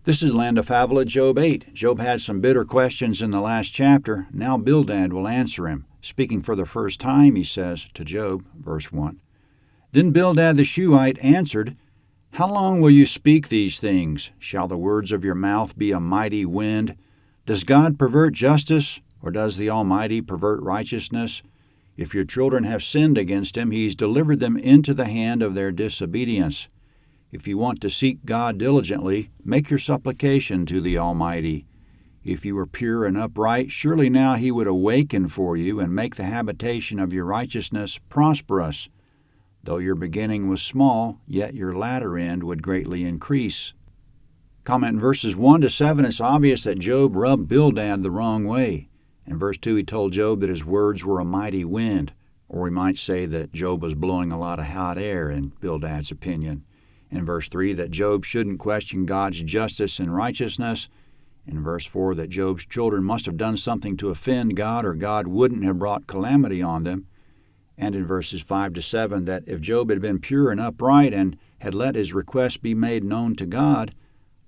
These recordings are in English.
This is Land of Fabula, Job 8. Job had some bitter questions in the last chapter. Now Bildad will answer him. Speaking for the first time, he says to Job, verse 1. Then Bildad the Shuhite answered, How long will you speak these things? Shall the words of your mouth be a mighty wind? Does God pervert justice, or does the Almighty pervert righteousness? If your children have sinned against him, he's delivered them into the hand of their disobedience. If you want to seek God diligently, make your supplication to the Almighty. If you were pure and upright, surely now he would awaken for you and make the habitation of your righteousness prosperous. Though your beginning was small, yet your latter end would greatly increase. Comment in verses 1 to 7, it's obvious that Job rubbed Bildad the wrong way. In verse 2, he told Job that his words were a mighty wind, or we might say that Job was blowing a lot of hot air, in Bildad's opinion. In verse 3, that Job shouldn't question God's justice and righteousness. In verse 4, that Job's children must have done something to offend God, or God wouldn't have brought calamity on them. And in verses 5 to 7, that if Job had been pure and upright and had let his request be made known to God,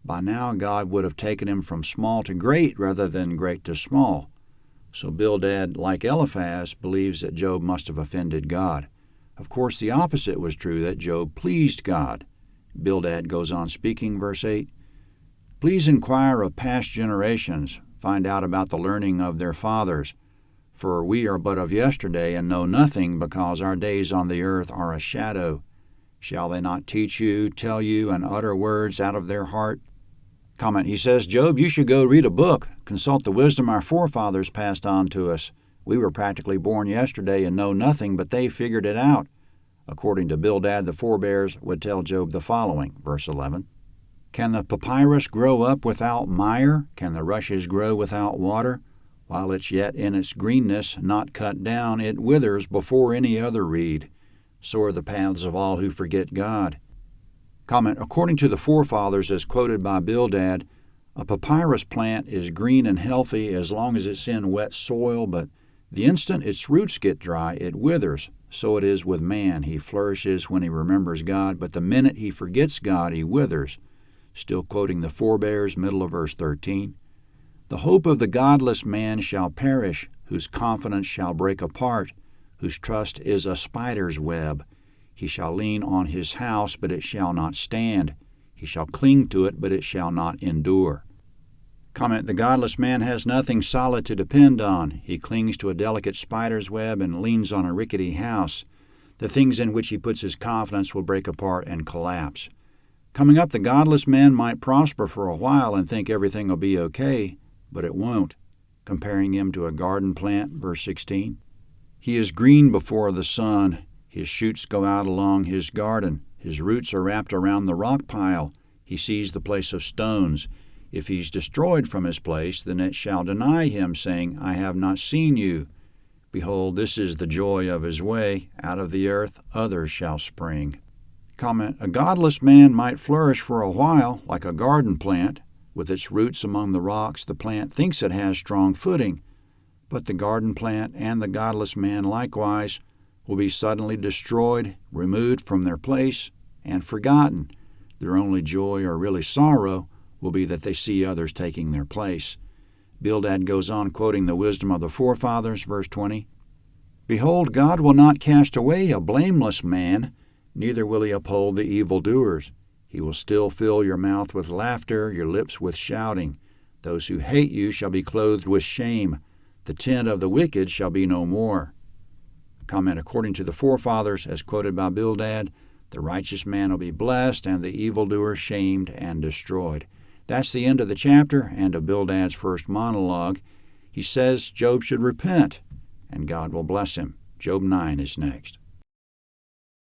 by now God would have taken him from small to great rather than great to small. So Bildad, like Eliphaz, believes that Job must have offended God. Of course, the opposite was true, that Job pleased God. Bildad goes on speaking, verse 8, Please inquire of past generations, find out about the learning of their fathers. For we are but of yesterday and know nothing, because our days on the earth are a shadow. Shall they not teach you, tell you, and utter words out of their heart? Comment, he says, Job, you should go read a book, consult the wisdom our forefathers passed on to us. We were practically born yesterday and know nothing, but they figured it out. According to Bildad, the forebears would tell Job the following, verse 11. Can the papyrus grow up without mire? Can the rushes grow without water? While it's yet in its greenness, not cut down, it withers before any other reed. So are the paths of all who forget God. Comment, according to the forefathers as quoted by Bildad, a papyrus plant is green and healthy as long as it's in wet soil, but the instant its roots get dry, it withers. So it is with man. He flourishes when he remembers God, but the minute he forgets God, he withers. Still quoting the forebears, middle of verse 13. The hope of the godless man shall perish, whose confidence shall break apart, whose trust is a spider's web. He shall lean on his house, but it shall not stand. He shall cling to it, but it shall not endure. Comment, the godless man has nothing solid to depend on. He clings to a delicate spider's web and leans on a rickety house. The things in which he puts his confidence will break apart and collapse. Coming up, the godless man might prosper for a while and think everything will be okay, but it won't. Comparing him to a garden plant, verse 16. He is green before the sun. His shoots go out along his garden. His roots are wrapped around the rock pile. He sees the place of stones. If he's destroyed from his place, then it shall deny him, saying, I have not seen you. Behold, this is the joy of his way. Out of the earth others shall spring. Comment, a godless man might flourish for a while, like a garden plant. With its roots among the rocks, the plant thinks it has strong footing. But the garden plant and the godless man likewise will be suddenly destroyed, removed from their place, and forgotten. Their only joy, or really sorrow, will be that they see others taking their place. Bildad goes on quoting the wisdom of the forefathers, verse 20. Behold, God will not cast away a blameless man, neither will he uphold the evildoers. He will still fill your mouth with laughter, your lips with shouting. Those who hate you shall be clothed with shame. The tent of the wicked shall be no more. Comment, according to the forefathers, as quoted by Bildad, the righteous man will be blessed, and the evildoer shamed and destroyed. That's the end of the chapter and of Bildad's first monologue. He says Job should repent, and God will bless him. Job 9 is next.